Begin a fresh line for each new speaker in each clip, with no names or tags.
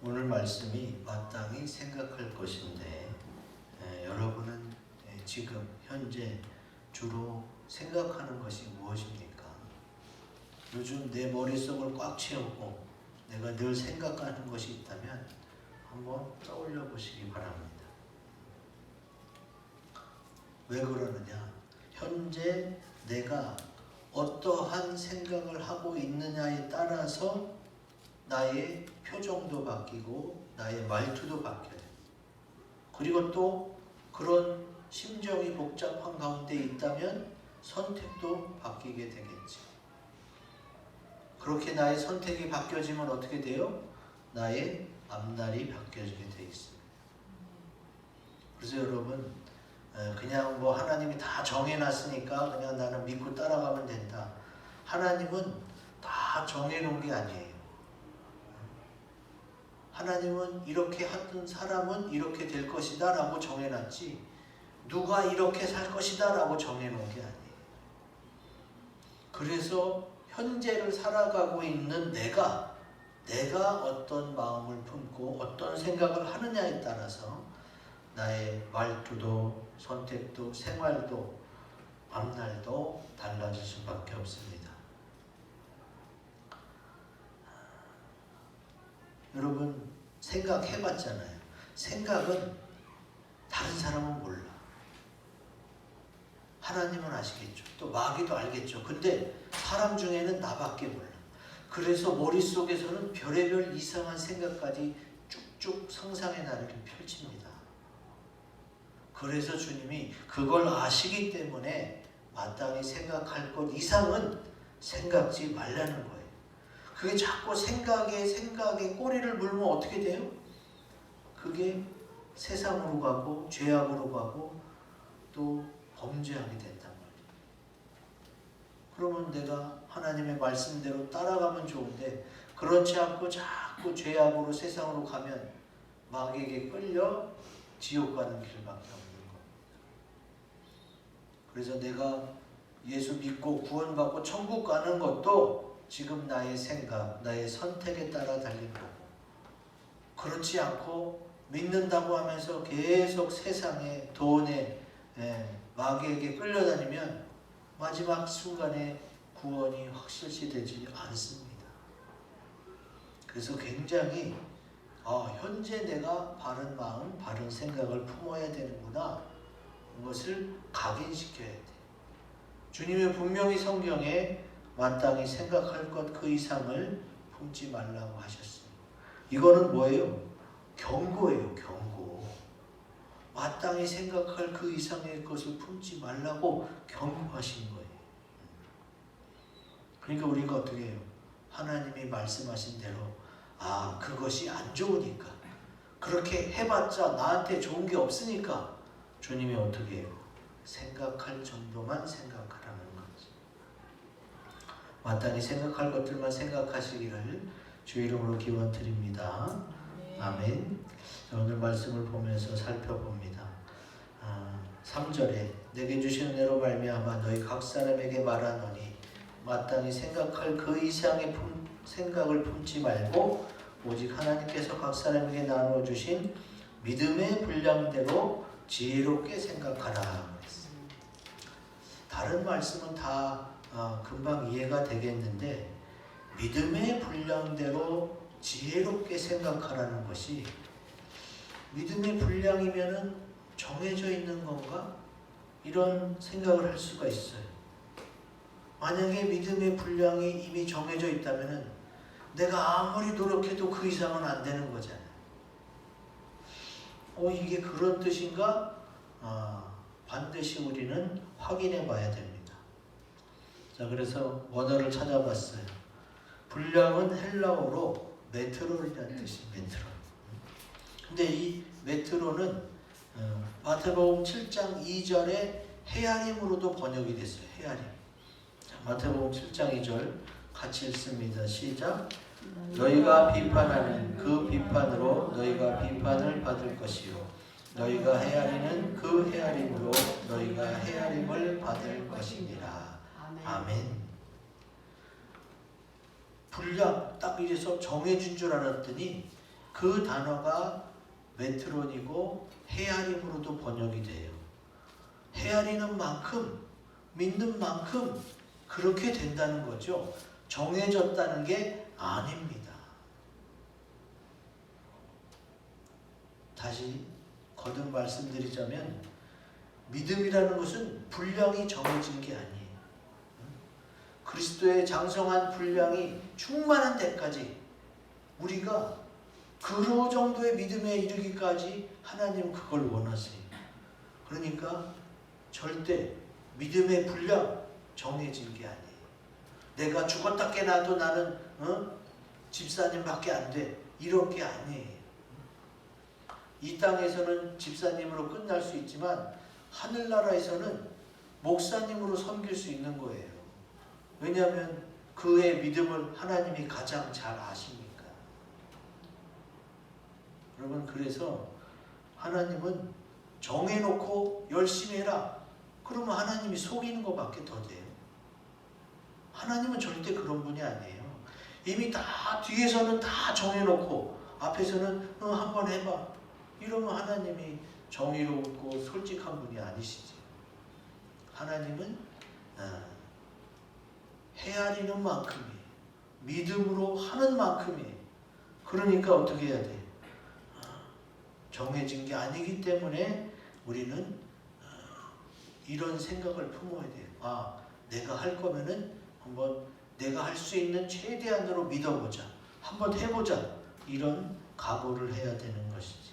오늘 말씀이 마땅히 생각할 것인데 여러분은 지금 현재 주로 생각하는 것이 무엇입니까? 요즘 내 머릿속을 꽉 채우고 내가 늘 생각하는 것이 있다면 한번 떠올려 보시기 바랍니다. 왜 그러느냐? 현재 내가 어떠한 생각을 하고 있느냐에 따라서 나의 표정도 바뀌고 나의 말투도 바뀌어요. 그리고 또 그런 심정이 복잡한 가운데 있다면 선택도 바뀌게 되겠지. 그렇게 나의 선택이 바뀌어지면 어떻게 돼요? 나의 앞날이 바뀌어지게 돼 있습니다. 그래서 여러분, 그냥 뭐 하나님이 다 정해놨으니까 그냥 나는 믿고 따라가면 된다. 하나님은 다 정해놓은 게 아니에요. 하나님은 이렇게 하던 사람은 이렇게 될 것이다 라고 정해놨지, 누가 이렇게 살 것이다 라고 정해놓은 게 아니에요. 그래서 현재를 살아가고 있는 내가 어떤 마음을 품고 어떤 생각을 하느냐에 따라서 나의 말투도 선택도 생활도 앞날도 달라질 수밖에 없습니다. 여러분, 생각해봤잖아요. 생각은 다른 사람은 몰라. 하나님은 아시겠죠. 또 마귀도 알겠죠. 근데 사람 중에는 나밖에 몰라. 그래서 머릿속에서는 별의별 이상한 생각까지 쭉쭉 상상의 나래를 펼칩니다. 그래서 주님이 그걸 아시기 때문에 마땅히 생각할 것 이상은 생각지 말라는 거예요. 그게 자꾸 생각에 꼬리를 물면 어떻게 돼요? 그게 세상으로 가고 죄악으로 가고 또 범죄하게 된단 말이에요. 그러면 내가 하나님의 말씀대로 따라가면 좋은데 그렇지 않고 자꾸 죄악으로 세상으로 가면 마귀에게 끌려 지옥 가는 길밖에 없는 겁니다. 그래서 내가 예수 믿고 구원받고 천국 가는 것도 지금 나의 생각, 나의 선택에 따라 달린 거고, 그렇지 않고 믿는다고 하면서 계속 세상에 돈에 마귀에게 끌려다니면 마지막 순간에 구원이 확실시 되지 않습니다. 그래서 굉장히 현재 내가 바른 마음, 바른 생각을 품어야 되는구나, 이것을 각인시켜야 돼. 주님이 분명히 성경에 마땅히 생각할 것 그 이상을 품지 말라고 하셨어요. 이거는 뭐예요? 경고예요, 경고. 마땅히 생각할 그 이상의 것을 품지 말라고 경고하신 거예요. 그러니까 우리가 어떻게 해요? 하나님이 말씀하신 대로 그것이 안 좋으니까, 그렇게 해봤자 나한테 좋은 게 없으니까 주님이 어떻게 해요? 생각할 정도만 생각하라는 거지. 마땅히 생각할 것들만 생각하시기를 주 이름으로 기원드립니다. 아멘. 오늘 말씀을 보면서 살펴봅니다. 3절에 내게 주신 은혜로 말미암아 너희 각 사람에게 말하노니 마땅히 생각할 그 이상의 생각을 품지 말고 오직 하나님께서 각 사람에게 나누어 주신 믿음의 분량대로 지혜롭게 생각하라. 다른 말씀은 다 금방 이해가 되겠는데 믿음의 분량대로 지혜롭게 생각하라는 것이, 믿음의 분량이면은 정해져 있는 건가? 이런 생각을 할 수가 있어요. 만약에 믿음의 분량이 이미 정해져 있다면은 내가 아무리 노력해도 그 이상은 안 되는 거잖아요. 이게 그런 뜻인가? 반드시 우리는 확인해 봐야 됩니다. 자, 그래서 원어를 찾아봤어요. 분량은 헬라어로 메트로이라는 뜻이에요. 메트로. 근데 이 메트로는 마태복음 7장 2절에 헤아림으로도 번역이 됐어요. 헤아림. 자, 마태복음 7장 2절 같이 읽습니다. 시작. 너희가 비판하는 그 비판으로 너희가 비판을 받을 것이요 너희가 헤아리는 그 헤아림으로 너희가 헤아림을 받을 것이니라. 아멘. 분량 딱 이래서 정해진 줄 알았더니 그 단어가 메트론이고 헤아림으로도 번역이 돼요. 헤아리는 만큼, 믿는 만큼 그렇게 된다는 거죠. 정해졌다는 게 아닙니다. 다시 거듭 말씀드리자면 믿음이라는 것은 분량이 정해진 게 아니에요. 그리스도의 장성한 분량이 충만한 데까지 우리가 그 정도의 믿음에 이르기까지 하나님은 그걸 원하세요. 그러니까 절대 믿음의 분량 정해진 게 아니에요. 내가 죽었다 깨나도 나는 집사님밖에 안 돼. 이런 게 아니에요. 이 땅에서는 집사님으로 끝날 수 있지만 하늘나라에서는 목사님으로 섬길 수 있는 거예요. 왜냐하면 그의 믿음을 하나님이 가장 잘 아시니까. 여러분, 그래서 하나님은 정해놓고 열심히 해라. 그러면 하나님이 속이는 것밖에 더 돼요. 하나님은 절대 그런 분이 아니에요. 이미 다 뒤에서는 다 정해놓고 앞에서는 한번 해봐. 이러면 하나님이 정의롭고 솔직한 분이 아니시지. 하나님은 헤아리는 만큼이에요. 믿음으로 하는 만큼이에요. 그러니까 어떻게 해야 돼요? 정해진 게 아니기 때문에 우리는 이런 생각을 품어야 돼요. 내가 할 거면은 한번 내가 할 수 있는 최대한으로 믿어보자. 한번 해보자. 이런 각오를 해야 되는 것이지.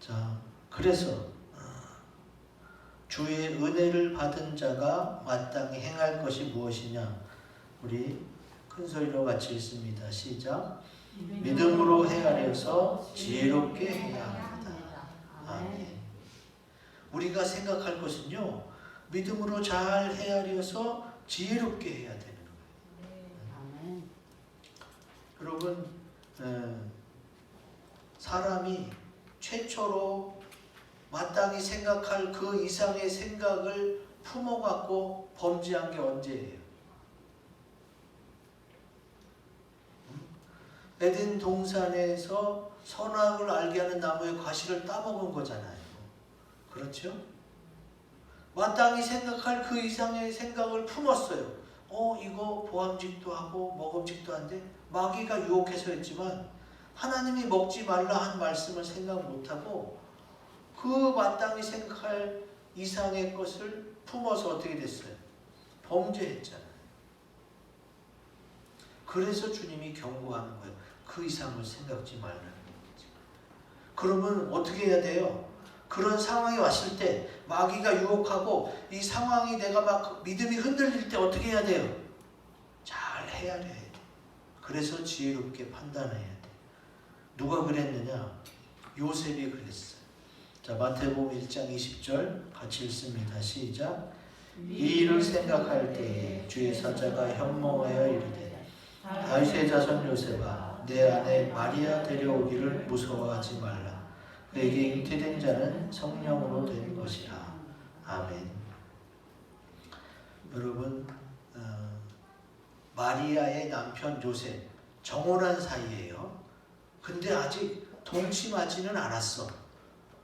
자, 그래서 주의 은혜를 받은 자가 마땅히 행할 것이 무엇이냐? 우리 큰 소리로 같이 읽습니다. 시작. 믿음으로 헤아려서 지혜롭게 해야 합니다. 아멘. 우리가 생각할 것은요, 믿음으로 잘 헤아려서 지혜롭게 해야 되는 거예요. 여러분, 사람이 최초로 마땅히 생각할 그 이상의 생각을 품어갖고 범죄한 게 언제예요? 에덴 동산에서 선악을 알게 하는 나무의 과실을 따먹은 거잖아요. 그렇죠? 마땅히 생각할 그 이상의 생각을 품었어요. 이거 보암직도 하고 먹음직도 한데 마귀가 유혹해서 했지만 하나님이 먹지 말라 한 말씀을 생각 못하고 그 마땅히 생각할 이상의 것을 품어서 어떻게 됐어요? 범죄했잖아요. 그래서 주님이 경고하는 거예요. 그 이상을 생각지 말라는 거지. 그러면 어떻게 해야 돼요? 그런 상황이 왔을 때 마귀가 유혹하고 이 상황이 내가 막 믿음이 흔들릴 때 어떻게 해야 돼요? 잘 헤아려야 돼. 그래서 지혜롭게 판단해야 돼. 누가 그랬느냐? 요셉이 그랬어요. 자, 마태복음 1장 20절 같이 읽습니다. 시작. 이 일을 생각할 때에 주의 사자가 현몽하여 이르되 다윗의 자손 요셉아 내 아내 마리아 데려오기를 무서워하지 말라. 그에게 잉태된 자는 성령으로 된 것이라. 아멘. 여러분, 마리아의 남편 요셉 정혼한 사이예요. 근데 아직 동침하지는 않았어.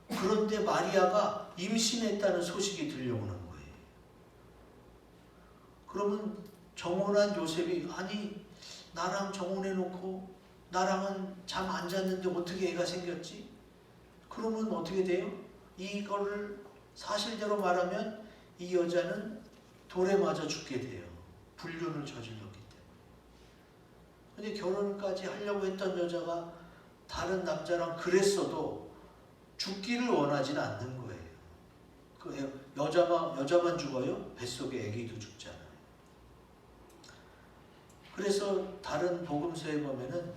그런데 마리아가 임신했다는 소식이 들려오는 거예요. 그러면 정혼한 요셉이 아니 나랑 정혼해놓고 나랑은 잠 안 잤는데 어떻게 애가 생겼지? 그러면 어떻게 돼요? 이거를 사실대로 말하면 이 여자는 돌에 맞아 죽게 돼요. 불륜을 저질렀기 때문에. 근데 결혼까지 하려고 했던 여자가 다른 남자랑 그랬어도 죽기를 원하지는 않는 거예요. 그 여자만 죽어요? 뱃속에 아기도 죽잖아요. 그래서 다른 복음서에 보면은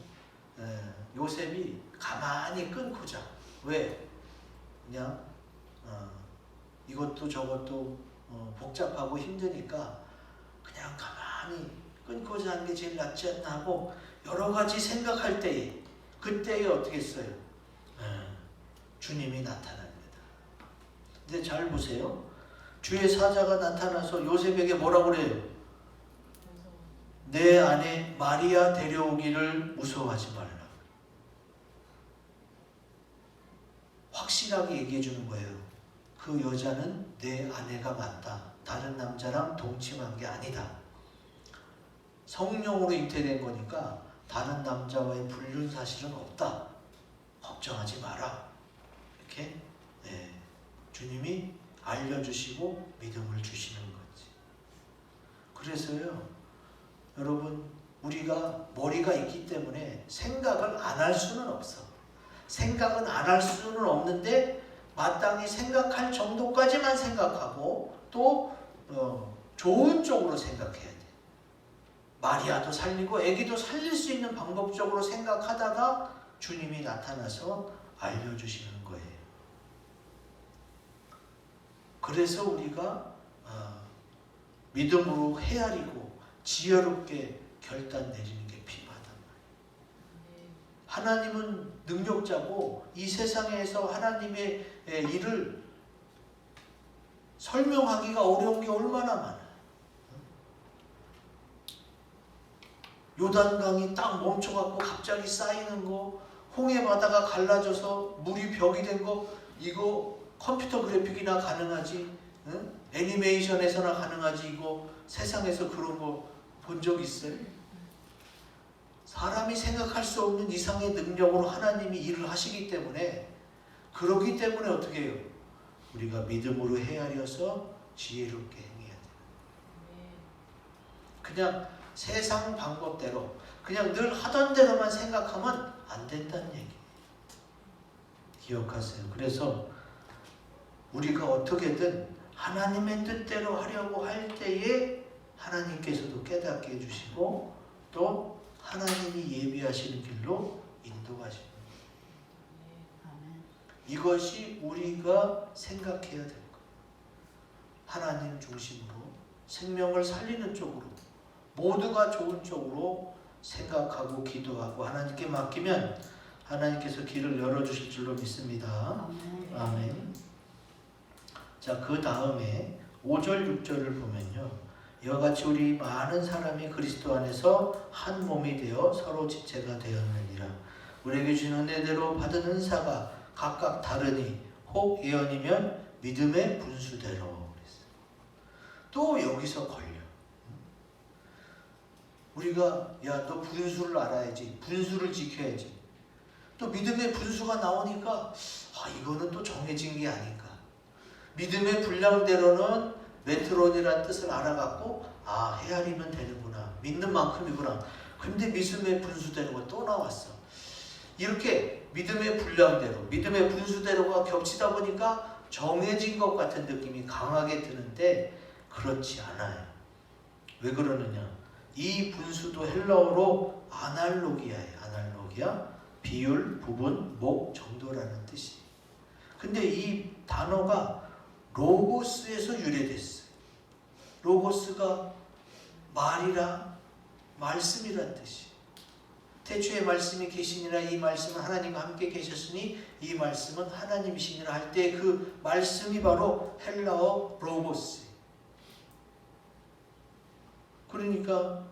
요셉이 가만히 끊고자. 왜? 그냥 이것도 저것도 복잡하고 힘드니까 그냥 가만히 끊고자 하는 게 제일 낫지 않나 하고 여러 가지 생각할 때에 그때에 어떻게 했어요? 주님이 나타납니다. 근데 잘 보세요. 주의 사자가 나타나서 요셉에게 뭐라고 그래요? 내 아내 마리아 데려오기를 무서워하지 말라. 확실하게 얘기해 주는 거예요. 그 여자는 내 아내가 맞다. 다른 남자랑 동침한 게 아니다. 성령으로 잉태된 거니까 다른 남자와의 불륜 사실은 없다. 걱정하지 마라. 이렇게 주님이 알려주시고 믿음을 주시는 거지. 그래서요, 여러분, 우리가 머리가 있기 때문에 생각을 안 할 수는 없어. 생각은 안 할 수는 없는데 마땅히 생각할 정도까지만 생각하고 또 좋은 쪽으로 생각해야 돼. 마리아도 살리고 아기도 살릴 수 있는 방법적으로 생각하다가 주님이 나타나서 알려주시는 거예요. 그래서 우리가 믿음으로 헤아리고 지혜롭게 결단 내리는 게 필요하단 말이에요. 하나님은 능력자고 이 세상에서 하나님의 일을 설명하기가 어려운 게 얼마나 많아요. 요단강이 딱 멈춰갖고 갑자기 쌓이는 거, 홍해 바다가 갈라져서 물이 벽이 된 거, 이거 컴퓨터 그래픽이나 가능하지, 응? 애니메이션에서나 가능하지. 이거 세상에서 그런 거 본 적 있어요? 사람이 생각할 수 없는 이상의 능력으로 하나님이 일을 하시기 때문에, 그러기 때문에 어떻게 해요? 우리가 믿음으로 헤아려서 지혜롭게 행해야 돼요. 그냥 세상 방법대로 그냥 늘 하던 대로만 생각하면 안 된다는 얘기예요. 기억하세요. 그래서 우리가 어떻게든 하나님의 뜻대로 하려고 할 때에 하나님께서도 깨닫게 해주시고 또 하나님이 예비하시는 길로 인도하시는 거예요. 이것이 우리가 생각해야 될 거예요. 하나님 중심으로 생명을 살리는 쪽으로 모두가 좋은 쪽으로 생각하고 기도하고 하나님께 맡기면 하나님께서 길을 열어주실 줄로 믿습니다. 아멘. 자, 그 다음에 5절 6절을 보면요, 이와 같이 우리 많은 사람이 그리스도 안에서 한 몸이 되어 서로 지체가 되었느니라. 우리에게 주신 은혜대로 받은 은사가 각각 다르니 혹 예언이면 믿음의 분수대로. 그랬어요. 또 여기서 걸려. 우리가 야, 너 분수를 알아야지, 분수를 지켜야지. 또 믿음의 분수가 나오니까 이거는 또 정해진 게 아닌가. 믿음의 분량대로는 메트론이라는 뜻을 알아갖고 헤아리면 되는구나, 믿는 만큼이구나. 근데 믿음의 분수대로가 또 나왔어. 이렇게 믿음의 분량대로, 믿음의 분수대로가 겹치다 보니까 정해진 것 같은 느낌이 강하게 드는데 그렇지 않아요. 왜 그러느냐? 이 분수도 헬라어로 아날로기아예요. 아날로기아, 비율, 부분, 목, 정도라는 뜻이에요. 근데 이 단어가 로고스에서 유래됐어요. 로고스가 말이라, 말씀이란 뜻이에요. 태초에 말씀이 계시니라, 이 말씀은 하나님과 함께 계셨으니 이 말씀은 하나님이시니라 할 때 그 말씀이 바로 헬라어 로고스예요. 그러니까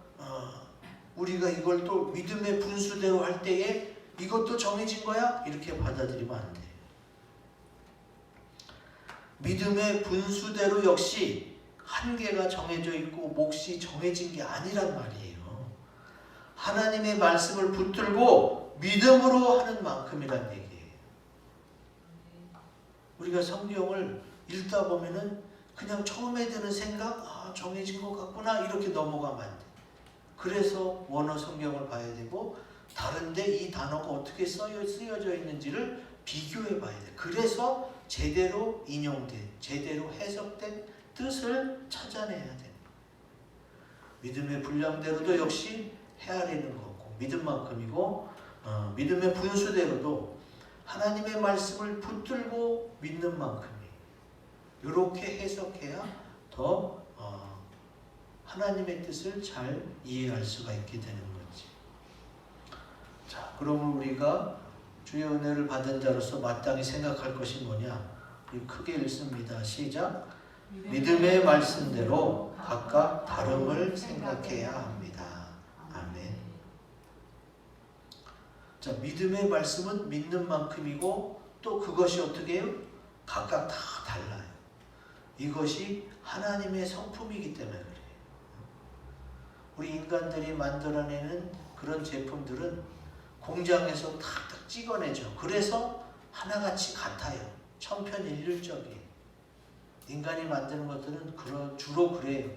우리가 이걸 또 믿음의 분수대로 할 때에 이것도 정해진 거야? 이렇게 받아들이면 안 돼요. 믿음의 분수대로 역시 한계가 정해져 있고 몫이 정해진 게 아니란 말이에요. 하나님의 말씀을 붙들고 믿음으로 하는 만큼이란 얘기예요. 우리가 성경을 읽다 보면은 그냥 처음에 드는 생각, 정해진 것 같구나, 이렇게 넘어가면 안 돼. 그래서 원어 성경을 봐야 되고 다른데 이 단어가 어떻게 쓰여져 있는지를 비교해 봐야 돼. 그래서 제대로 인용된, 제대로 해석된 뜻을 찾아내야 되는 거예요. 믿음의 분량대로도 역시 헤아리는 거고 믿음만큼이고, 믿음의 분수대로도 하나님의 말씀을 붙들고 믿는 만큼이에요. 이렇게 해석해야 더 하나님의 뜻을 잘 이해할 수가 있게 되는 거지. 자, 그러면 우리가 주의 은혜를 받은 자로서 마땅히 생각할 것이 뭐냐? 우리 크게 읽습니다. 시작. 믿음의 말씀대로 각각 다름을 생각해야 합니다. 자, 믿음의 말씀은 믿는 만큼이고 또 그것이 어떻게 해요? 각각 다 달라요. 이것이 하나님의 성품이기 때문에 그래요. 우리 인간들이 만들어내는 그런 제품들은 공장에서 탁탁 찍어내죠. 그래서 하나같이 같아요. 천편일률적이에요. 인간이 만드는 것들은 주로 그래요.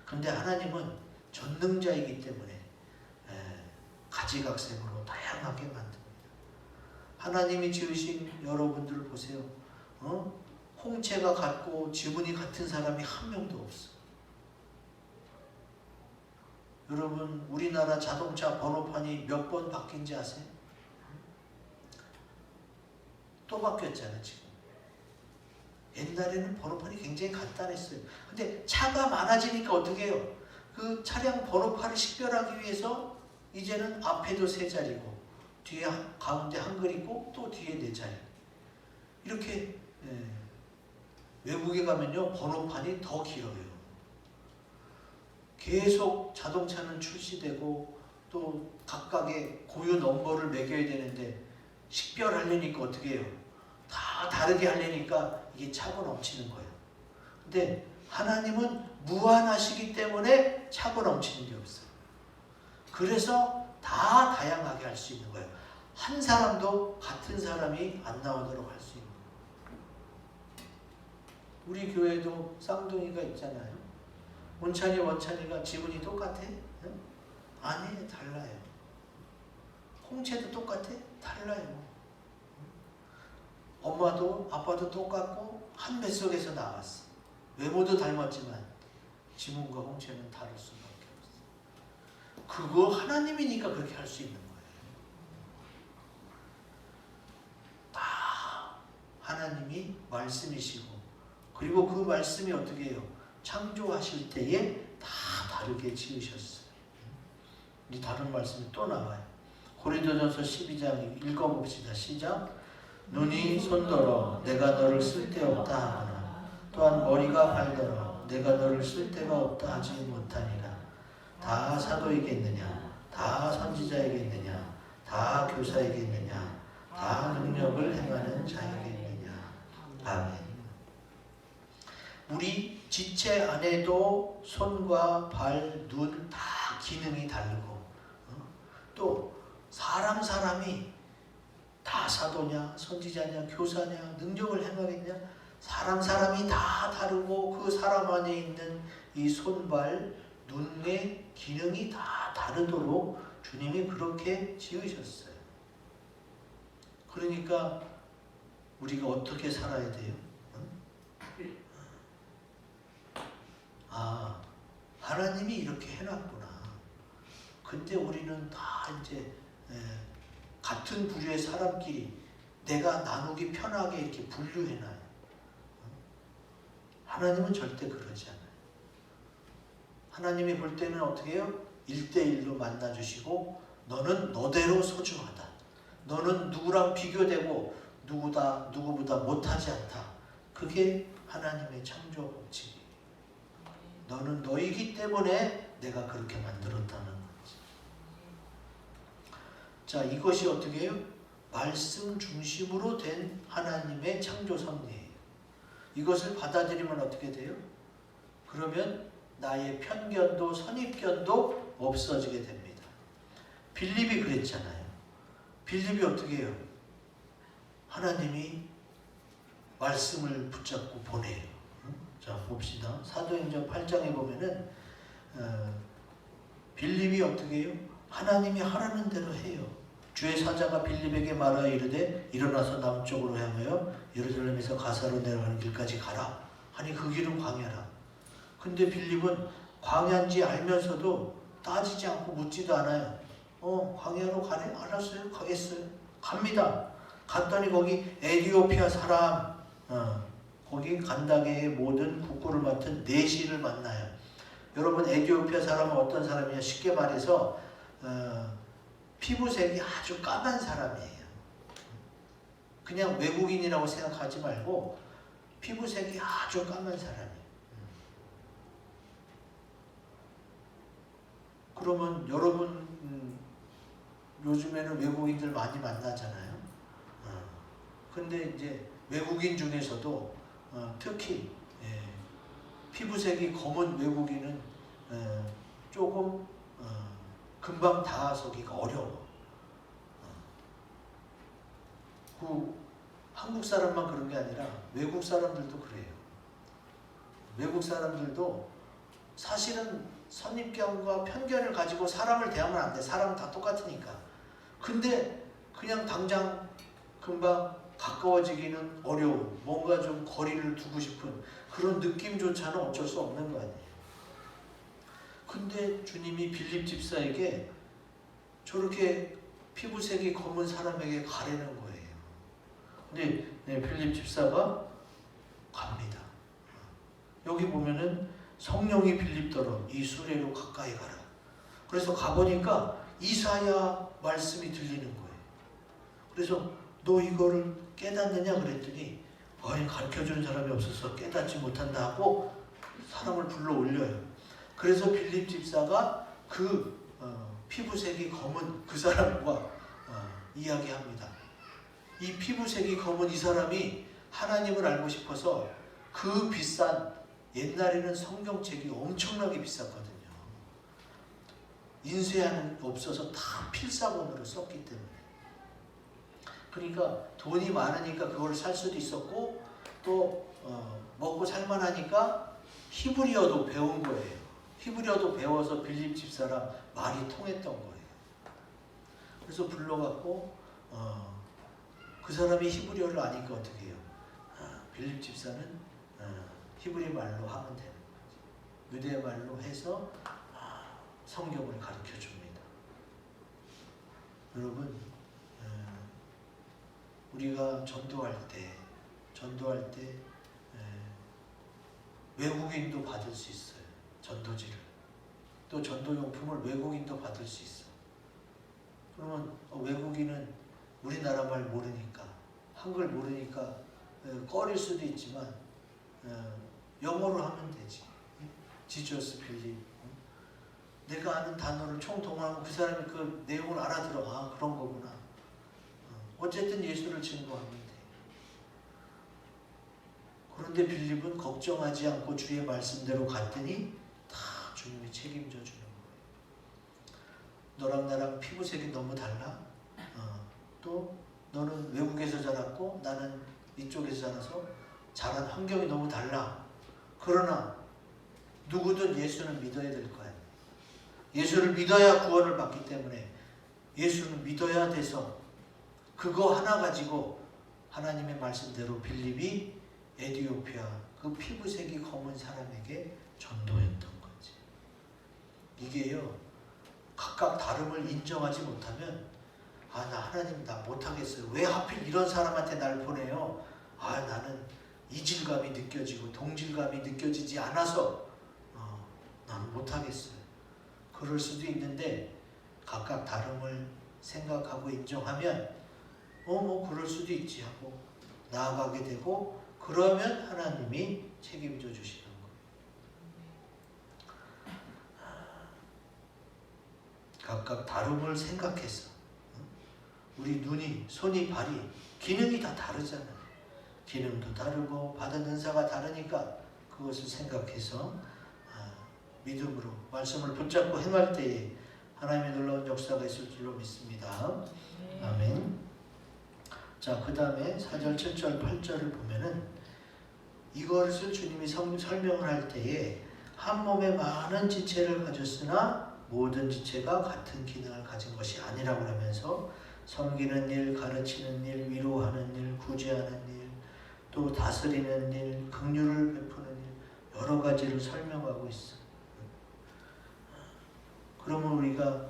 근데 하나님은 전능자이기 때문에 가지각색으로 다양하게 만듭니다. 하나님이 지으신 여러분들을 보세요. 홍채가 같고 지문이 같은 사람이 한 명도 없어. 여러분, 우리나라 자동차 번호판이 몇 번 바뀐지 아세요? 또 바뀌었잖아요, 지금. 옛날에는 번호판이 굉장히 간단했어요. 근데 차가 많아지니까 어떻게 해요? 그 차량 번호판을 식별하기 위해서 이제는 앞에도 세 자리고 뒤에 가운데 한글 있고 또 뒤에 네 자리. 이렇게 외국에 가면요 번호판이 더 길어요. 계속 자동차는 출시되고 또 각각의 고유 넘버를 매겨야 되는데 식별하려니까 어떻게 해요? 다 다르게 하려니까 이게 차고 넘치는 거예요. 근데 하나님은 무한하시기 때문에 차고 넘치는 게 없어요. 그래서 다 다양하게 할 수 있는 거예요. 한 사람도 같은 사람이 안 나오도록 할 수 있는 거예요. 우리 교회도 쌍둥이가 있잖아요. 원찬이 원찬이가 지문이 똑같아? 응? 아니에요. 달라요. 홍채도 똑같아? 달라요. 엄마도 아빠도 똑같고 한 뱃속에서 나왔어. 외모도 닮았지만 지문과 홍채는 다를 수밖에 없어. 그거 하나님이니까 그렇게 할 수 있는 거예요. 다 하나님이 말씀이시고 그리고 그 말씀이 어떻게 해요? 창조하실 때에 다 다르게 지으셨어요. 이 다른 말씀이 또 나와요. 고린도전서 12장 읽어봅시다. 시작. 눈이 손더러 내가 너를 쓸데없다 하거나 또한 머리가 발더러 내가 너를 쓸데가 없다 하지 못하니라. 다 사도이겠느냐? 다 선지자이겠느냐? 다 교사이겠느냐? 다 능력을 행하는 자이겠느냐? 아멘. 우리 지체 안에도 손과 발, 눈 다 기능이 다르고 또 사람이 다 사도냐, 선지자냐, 교사냐, 능력을 행하겠냐? 사람이 다 다르고 그 사람 안에 있는 이 손발, 눈의 기능이 다 다르도록 주님이 그렇게 지으셨어요. 그러니까 우리가 어떻게 살아야 돼요? 아, 하나님이 이렇게 해놨구나. 근데 우리는 다 이제 같은 부류의 사람끼리 내가 나누기 편하게 이렇게 분류해놔요. 하나님은 절대 그러지 않아요. 하나님이 볼 때는 어떻게 해요? 1대1로 만나주시고 너는 너대로 소중하다. 너는 누구랑 비교되고 누구보다 못하지 않다. 그게 하나님의 창조 법칙이에요. 너는 너이기 때문에 내가 그렇게 만들었다는 거지. 자, 이것이 어떻게 해요? 말씀 중심으로 된 하나님의 창조 섭리예요. 이것을 받아들이면 어떻게 돼요? 그러면 나의 편견도 선입견도 없어지게 됩니다. 빌립이 그랬잖아요. 빌립이 어떻게 해요? 하나님이 말씀을 붙잡고 보내요. 자, 봅시다. 사도행전 8장에 보면은 빌립이 어떻게 해요? 하나님이 하라는 대로 해요. 주의 사자가 빌립에게 말하여 이르되 일어나서 남쪽으로 향하여 예루살렘에서 가사로 내려가는 길까지 가라 하니 그 길은 광야라. 근데 빌립은 광야인지 알면서도 따지지 않고 묻지도 않아요. 광야로 가래? 알았어요. 가겠어요. 갑니다. 갔더니 거기 에티오피아 사람 거기 간다게의 모든 국고를 맡은 내시를 만나요. 여러분, 에티오피아 사람은 어떤 사람이냐? 쉽게 말해서 피부색이 아주 까만 사람이에요. 그냥 외국인이라고 생각하지 말고 피부색이 아주 까만 사람이에요. 그러면 여러분 요즘에는 외국인들 많이 만나잖아요. 근데 이제 외국인 중에서도 특히 피부색이 검은 외국인은 조금 금방 다가서기가 어려워. 그 한국 사람만 그런 게 아니라 외국 사람들도 그래요. 외국 사람들도 사실은 선입견과 편견을 가지고 사람을 대하면 안 돼. 사람은 다 똑같으니까. 근데 그냥 당장 금방 가까워지기는 어려운, 뭔가 좀 거리를 두고 싶은 그런 느낌조차는 어쩔 수 없는 거 아니에요. 근데 주님이 빌립 집사에게 저렇게 피부색이 검은 사람에게 가려는 거예요. 근데 빌립 집사가 갑니다. 여기 보면은 성령이 빌립더러 이 수레로 가까이 가라. 그래서 가보니까 이사야 말씀이 들리는 거예요. 그래서 너 이거를 깨닫느냐 그랬더니 가르쳐주는 사람이 없어서 깨닫지 못한다 하고 사람을 불러 올려요. 그래서 빌립 집사가 그 피부색이 검은 그 사람과 이야기합니다. 이 피부색이 검은 이 사람이 하나님을 알고 싶어서 그 비싼, 옛날에는 성경책이 엄청나게 비쌌거든요. 인쇄하는 없어서 다 필사본으로 썼기 때문에. 그러니까 돈이 많으니까 그걸 살 수도 있었고 또 먹고 살만하니까 히브리어도 배운 거예요. 히브리어도 배워서 빌립 집사랑 말이 통했던 거예요. 그래서 불러갖고 그 사람이 히브리어를 아니까 어떻게 해요? 빌립 집사는 히브리 말로 하면 되는 거지. 유대 말로 해서 성경을 가르쳐 줍니다. 여러분, 우리가 전도할 때 외국인도 받을 수 있어요. 전도지를. 또 전도용품을 외국인도 받을 수 있어. 그러면 외국인은 우리나라 말 모르니까, 한글 모르니까 꺼릴 수도 있지만 영어로 하면 되지. 지저스 빌립. 내가 아는 단어를 총동원하면 그 사람이 그 내용을 알아들어. 그런 거구나. 어쨌든 예수를 증거하면 돼. 그런데 빌립은 걱정하지 않고 주의 말씀대로 갔더니 다 주님이 책임져 주는 거예요. 너랑 나랑 피부색이 너무 달라. 또 너는 외국에서 자랐고 나는 이쪽에서 자라서 자란 환경이 너무 달라. 그러나 누구든 예수는 믿어야 될 거야. 예수를 믿어야 구원을 받기 때문에 예수를 믿어야 돼서 그거 하나 가지고 하나님의 말씀대로 빌립이 에티오피아 그 피부색이 검은 사람에게 전도했던 거지. 이게요, 각각 다름을 인정하지 못하면 나 하나님 나 못하겠어요. 왜 하필 이런 사람한테 날 보내요? 나는 이질감이 느껴지고 동질감이 느껴지지 않아서 나는 못하겠어요. 그럴 수도 있는데 각각 다름을 생각하고 인정하면 뭐 그럴 수도 있지 하고 나아가게 되고 그러면 하나님이 책임져 주시는 거예요. 각각 다름을 생각해서 우리 눈이, 손이, 발이 기능이 다 다르잖아요. 기능도 다르고 받은 은사가 다르니까 그것을 생각해서 믿음으로 말씀을 붙잡고 행할 때에 하나님의 놀라운 역사가 있을 줄로 믿습니다. 아멘. 자, 그 다음에 4절, 7절, 8절을 보면은 이것을 주님이 설명을 할 때에 한 몸에 많은 지체를 가졌으나 모든 지체가 같은 기능을 가진 것이 아니라고 하면서 섬기는 일, 가르치는 일, 위로하는 일, 구제하는 일, 또 다스리는 일, 긍휼을 베푸는 일, 여러 가지를 설명하고 있어. 그러면 우리가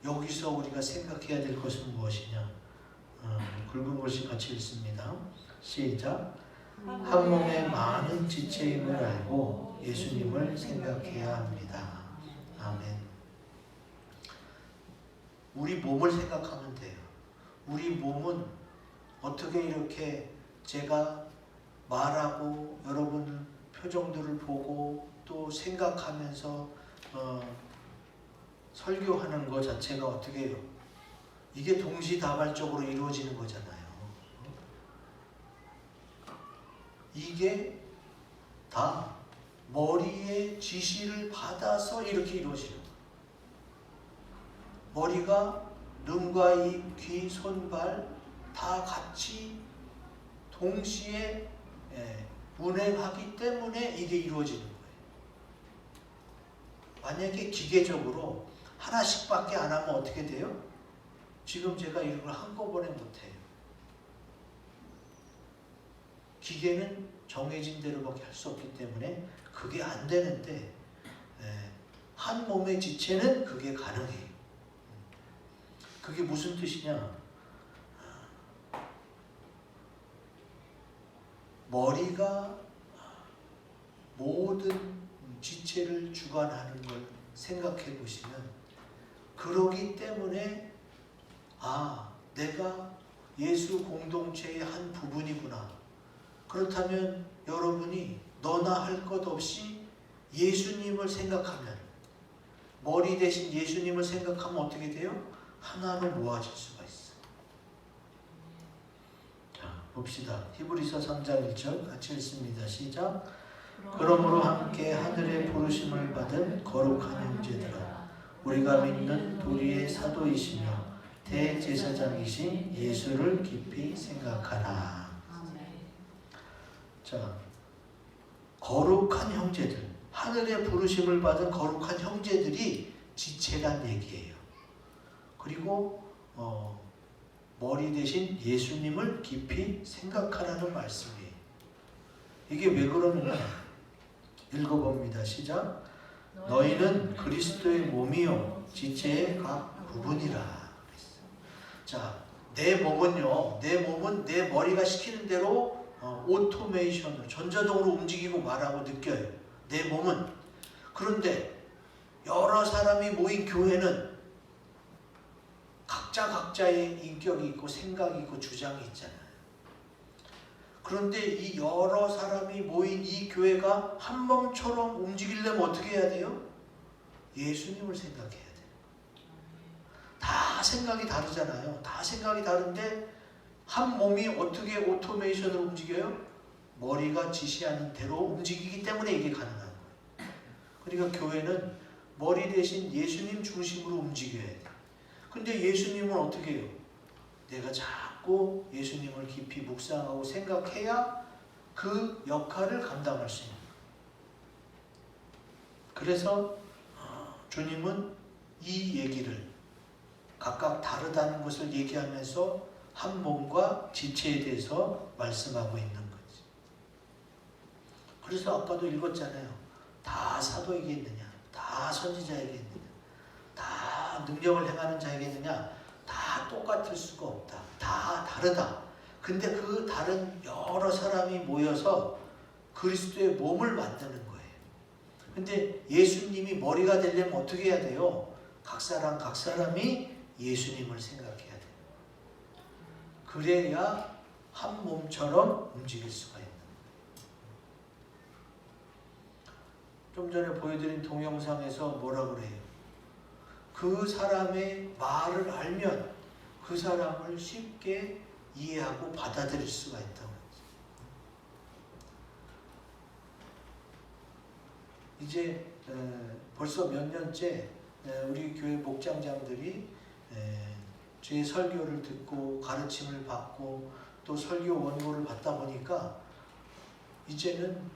여기서 우리가 생각해야 될 것은 무엇이냐? 굵은 글씨 같이 읽습니다. 시작. 한 몸에 많은 지체임을 알고 예수님을 생각해야 합니다. 아멘. 우리 몸을 생각하면 돼요. 우리 몸은 어떻게 이렇게 제가 말하고 여러분 표정들을 보고 또 생각하면서 설교하는 것 자체가 어떻게 해요? 이게 동시다발적으로 이루어지는 거잖아요. 이게 다 머리의 지시를 받아서 이렇게 이루어지는 거예요. 머리가 눈과 입, 귀, 손, 발 다 같이 동시에 운행하기 때문에 이게 이루어지는 거예요. 만약에 기계적으로 하나씩밖에 안 하면 어떻게 돼요? 지금 제가 이런 걸 한꺼번에 못해요. 기계는 정해진 대로밖에 할 수 없기 때문에 그게 안 되는데 한 몸의 지체는 그게 가능해요. 그게 무슨 뜻이냐? 머리가 모든 지체를 주관하는 걸 생각해 보시면 그러기 때문에 내가 예수 공동체의 한 부분이구나. 그렇다면 여러분이 너나 할 것 없이 예수님을 생각하면 머리 대신 예수님을 생각하면 어떻게 돼요? 하나로 모아질 수가 있어요. 자, 봅시다. 히브리서 3장 1절 같이 읽습니다. 시작. 그러므로 함께 하늘의 부르심을 받은 거룩한 형제들아, 우리가 믿는 도리의 사도이시며 대제사장이신 예수를 깊이 생각하라. 자, 거룩한 형제들, 하늘의 부르심을 받은 거룩한 형제들이 지체란 얘기예요. 그리고 머리 대신 예수님을 깊이 생각하라는 말씀이에요. 이게 왜 그러느냐? 읽어봅니다. 시작. 너희는 그리스도의 몸이요 지체의 각 부분이라. 자, 내 몸은요, 내 몸은 내 머리가 시키는 대로 오토메이션으로 전자동으로 움직이고 말하고 느껴요. 내 몸은. 그런데 여러 사람이 모인 교회는 각자의 인격이 있고 생각이 있고 주장이 있잖아요. 그런데 이 여러 사람이 모인 이 교회가 한 몸처럼 움직이려면 어떻게 해야 돼요? 예수님을 생각해야 돼요. 다 생각이 다르잖아요. 다 생각이 다른데 한 몸이 어떻게 오토메이션으로 움직여요? 머리가 지시하는 대로 움직이기 때문에 이게 가능한 거예요. 그러니까 교회는 머리 대신 예수님 중심으로 움직여야 돼요. 근데 예수님은 어떻게 해요? 내가 자꾸 예수님을 깊이 묵상하고 생각해야 그 역할을 감당할 수 있는 거예요. 그래서 주님은 이 얘기를 각각 다르다는 것을 얘기하면서 한 몸과 지체에 대해서 말씀하고 있는 거지. 그래서 아까도 읽었잖아요. 다 사도이겠느냐? 다 선지자이겠느냐? 다 능력을 행하는 자이겠느냐? 다 똑같을 수가 없다. 다 다르다. 근데 그 다른 여러 사람이 모여서 그리스도의 몸을 만드는 거예요. 근데 예수님이 머리가 되려면 어떻게 해야 돼요? 각 사람이 예수님을 생각해야 돼요. 그래야 한 몸처럼 움직일 수가 있는 거예요. 좀 전에 보여드린 동영상에서 뭐라 그래요? 그 사람의 말을 알면 그 사람을 쉽게 이해하고 받아들일 수가 있다고. 이제 벌써 몇 년째 우리 교회 목장장들이 제 설교를 듣고 가르침을 받고 또 설교 원고를 받다 보니까 이제는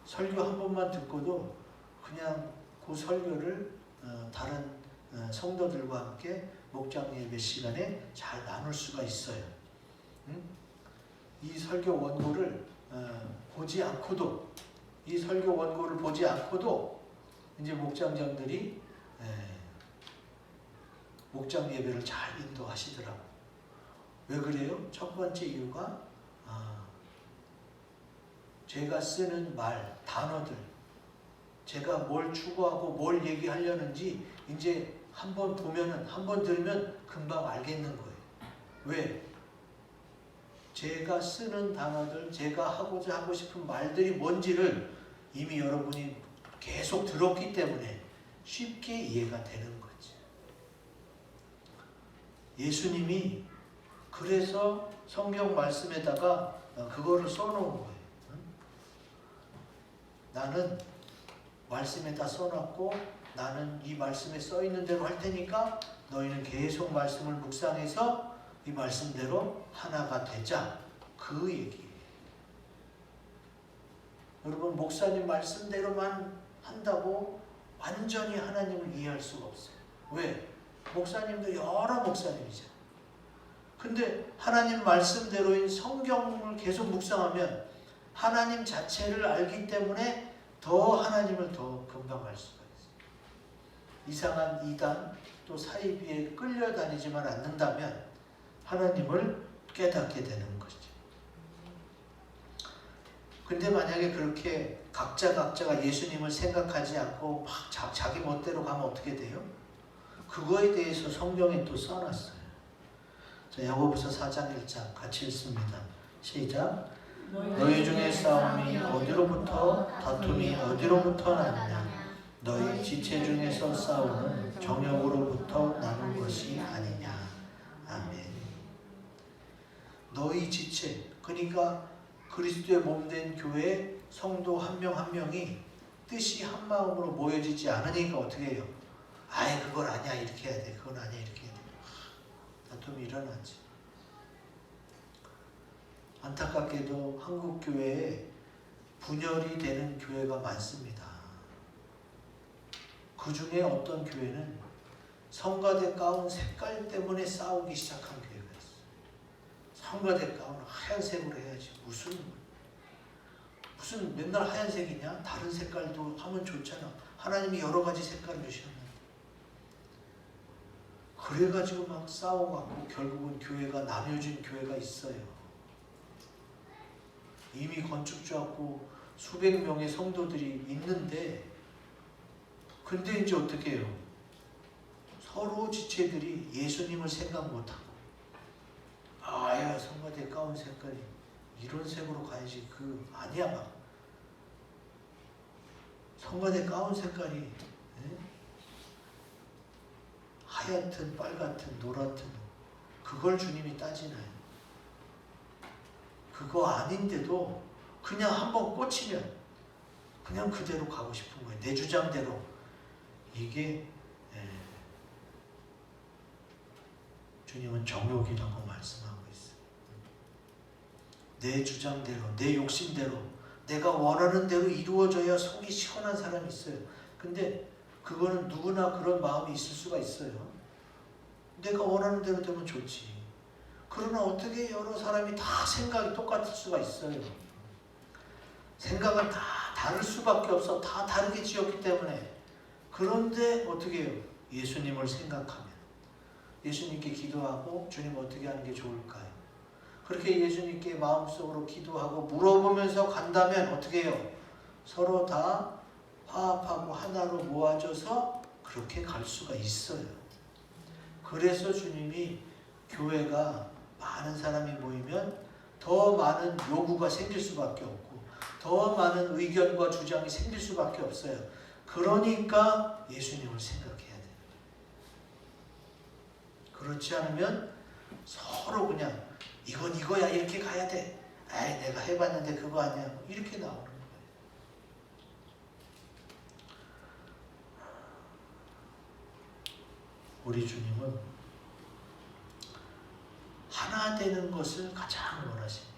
설교 한 번만 듣고도 그냥 그 설교를 다른 성도들과 함께 목장 예배 시간에 잘 나눌 수가 있어요. 이 설교 원고를 보지 않고도 이 설교 원고를 보지 않고도 이제 목장장들이 목장 예배를 잘 인도하시더라고. 왜 그래요? 첫 번째 이유가 제가 쓰는 말, 단어들, 제가 뭘 추구하고 뭘 얘기하려는지 이제 한 번 보면은, 한 번 들으면 금방 알겠는 거예요. 왜? 제가 쓰는 단어들, 제가 하고 싶은 말들이 뭔지를 이미 여러분이 계속 들었기 때문에 쉽게 이해가 되는 거지. 예수님이 그래서 성경 말씀에다가 그거를 써놓은 거예요. 나는 말씀에다 써놨고 나는 이 말씀에 써있는 대로 할 테니까 너희는 계속 말씀을 묵상해서 이 말씀대로 하나가 되자. 그 얘기예요. 여러분, 목사님 말씀대로만 한다고 완전히 하나님을 이해할 수가 없어요. 왜? 목사님도 여러 목사님이잖아요. 근데 하나님 말씀대로인 성경을 계속 묵상하면 하나님 자체를 알기 때문에 더 하나님을 더 금방 알 수가 있어요. 이상한 이단 또 사이비에 끌려다니지만 않는다면 하나님을 깨닫게 되는 것이죠. 근데 만약에 그렇게 각자가 예수님을 생각하지 않고 막 자기 멋대로 가면 어떻게 돼요? 그거에 대해서 성경에 또 써놨어요. 자, 야고보서 4장 1장 같이 읽습니다. 시작. 너희 중에 싸움이 어디로부터 다툼이 어디로부터 나느냐? 너희 지체 중에서 싸우는 정욕으로부터 나는 것이 아니냐. 아멘. 너희 지체, 그러니까 그리스도의 몸된 교회 성도 한 명 한 명이 뜻이 한 마음으로 모여지지 않으니까 어떻게 해요? 아예 그걸 아니야 이렇게 해야 돼, 그건 아니야 이렇게 해야 돼. 다툼이 일어나지. 안타깝게도 한국 교회에 분열이 되는 교회가 많습니다. 그 중에 어떤 교회는 성가대 가운 색깔 때문에 싸우기 시작한 교회가 있어요. 성가대 가운 하얀색으로 해야지. 무슨 맨날 하얀색이냐? 다른 색깔도 하면 좋잖아. 하나님이 여러 가지 색깔을 주셨는데. 그래가지고 막 싸워갖고 결국은 교회가 나뉘어진 교회가 있어요. 이미 건축주하고 수백 명의 성도들이 있는데, 근데 이제 어떻게 해요? 서로 지체들이 예수님을 생각 못하고, 아야 성가대 가운 색깔이 이런 색으로 가야지. 아니야. 막 성가대 가운 색깔이 하얗든 빨갛든 노랗든 그걸 주님이 따지나요? 그거 아닌데도 그냥 한번 꽂히면 그냥 그대로 가고 싶은 거예요. 내 주장대로. 이게 주님은 정욕이라고 말씀하고 있어요. 내 주장대로, 내 욕심대로, 내가 원하는 대로 이루어져야 속이 시원한 사람이 있어요. 근데 그거는 누구나 그런 마음이 있을 수가 있어요. 내가 원하는 대로 되면 좋지. 그러나 어떻게 여러 사람이 다 생각이 똑같을 수가 있어요. 생각은 다 다를 수밖에 없어. 다 다르게 지었기 때문에. 그런데 어떻게 해요? 예수님을 생각하면. 예수님께 기도하고 주님 어떻게 하는 게 좋을까요? 그렇게 예수님께 마음속으로 기도하고 물어보면서 간다면 어떻게 해요? 서로 다 화합하고 하나로 모아져서 그렇게 갈 수가 있어요. 그래서 주님이 교회가 많은 사람이 모이면 더 많은 요구가 생길 수밖에 없고 더 많은 의견과 주장이 생길 수밖에 없어요. 그러니까 예수님을 생각해야 돼요. 그렇지 않으면 서로 그냥 이건 이거야 이렇게 가야 돼. 아이 내가 해봤는데 그거 아니야. 이렇게 나오는 거예요. 우리 주님은 하나 되는 것을 가장 원하십니다.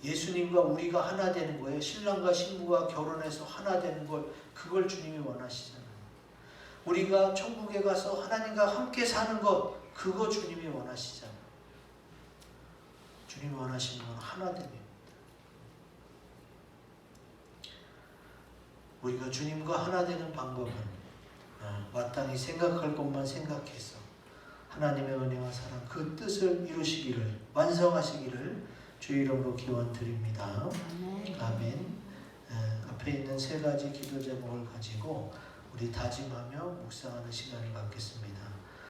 예수님과 우리가 하나 되는 거예요. 신랑과 신부가 결혼해서 하나 되는 걸, 그걸 주님이 원하시잖아요. 우리가 천국에 가서 하나님과 함께 사는 것, 그거 주님이 원하시잖아요. 주님이 원하시는 건 하나됨입니다. 우리가 주님과 하나 되는 방법은 마땅히 생각할 것만 생각해서 하나님의 은혜와 사랑, 그 뜻을 이루시기를, 완성하시기를 주의 이름으로 기원드립니다. 아멘. 앞에 있는 세 가지 기도 제목을 가지고 우리 다짐하며 묵상하는 시간을 갖겠습니다.